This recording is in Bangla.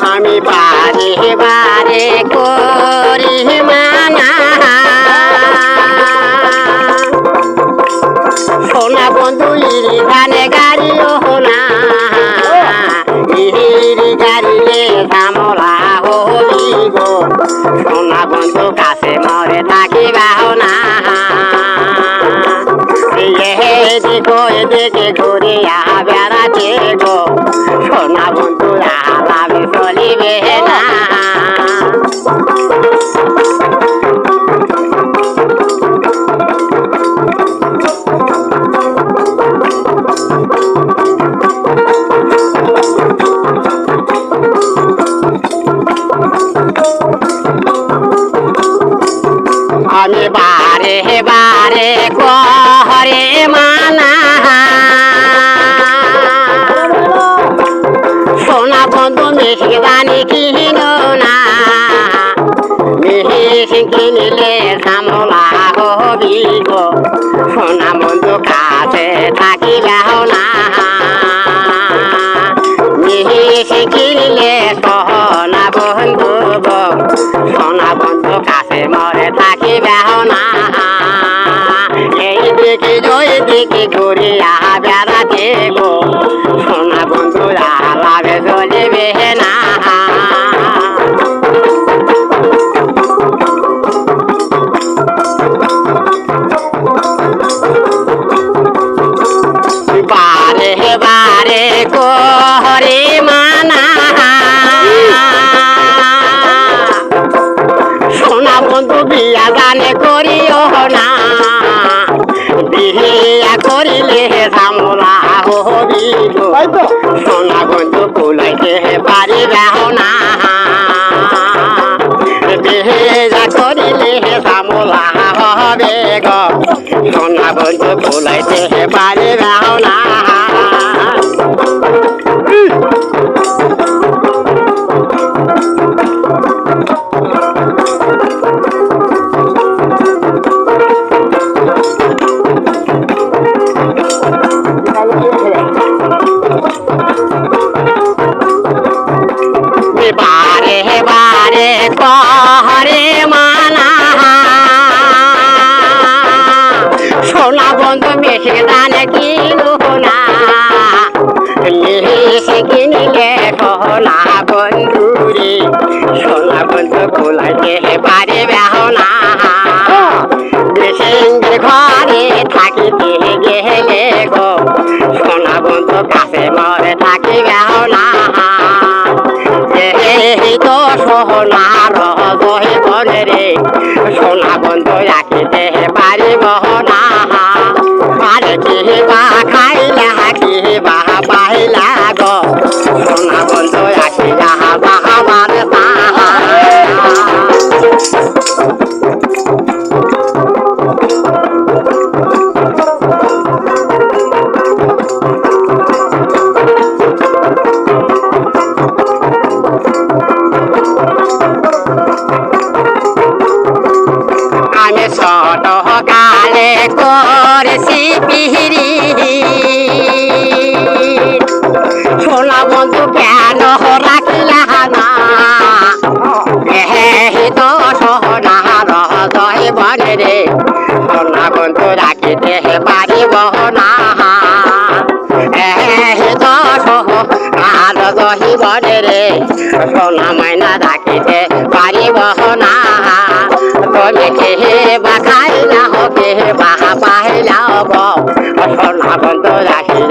আমি বারে বারে করি মানা সোনা বন্ধু ইরি ধানে গাড়িও না ইরি গাড়িলে ঝামলা হলি গো সোনা বন্ধু কাছে মরে থাকিবাও না এদিকে ঘুরিয়া বেড়াতে গো সোনা বন্ধু আলাপে চলিবে না আমি বারে বারে করে মানা সোনা বন্ধু মিশি দানি কিনো না মিশি কিনিলে ঝামলা হবি গো সোনা বন্ধু কাছে থাকিলেও না মিশি কিনিলে সোনা বন্ধু গো সোনা বন্ধু কাছে মরে থাকিবেও না এইদিকে ওইদিকে ঘুরিয়া বেড়াতে গো সোনা বন্ধু আলাপে চলিবে না বারে বারে করে মানা সোনা বন্ধু বিয়া গানে করিও না বিয়া করিলে ঝামলা হবি গো সোনা বন্ধু কুলাইতে পারিবেও না বিয়া করিলে ঝামলা হবে গো সোনা বন্ধু কুলাইতে পারিবেও না বারে বারে করে মানা সোনা বন্ধু মিশে দানে কিনো না মিশে কিনিলে সোনা বন্ধু রে সোনা বন্ধু কুলাইতে পারিবেও না দেশের ঘরে থাকিতে গেলে গো সোনা বন্ধু কাছে মরে থাকিবেও না তো সোনার জহিবনে রে সোনা বন্ধু রাখিতে পারিব না আর কি বা খাইলা কি বা পাইলা গো সোনা বন্ধু রাখিলা বাহাবার আমি ছোট কালে করেছি পিহিরি সোনা বন্ধু কেন রাখিলা না তো সোনার জহিবনে রে সোনা বন্ধু রাখিতে পারিব না তো সোনার জহিবনে রে সোনা মাইনা রাখিতে পারিব না তুমি কে বা খাইলা কে বা পাইলা সোনা বন্ধু রাখিলা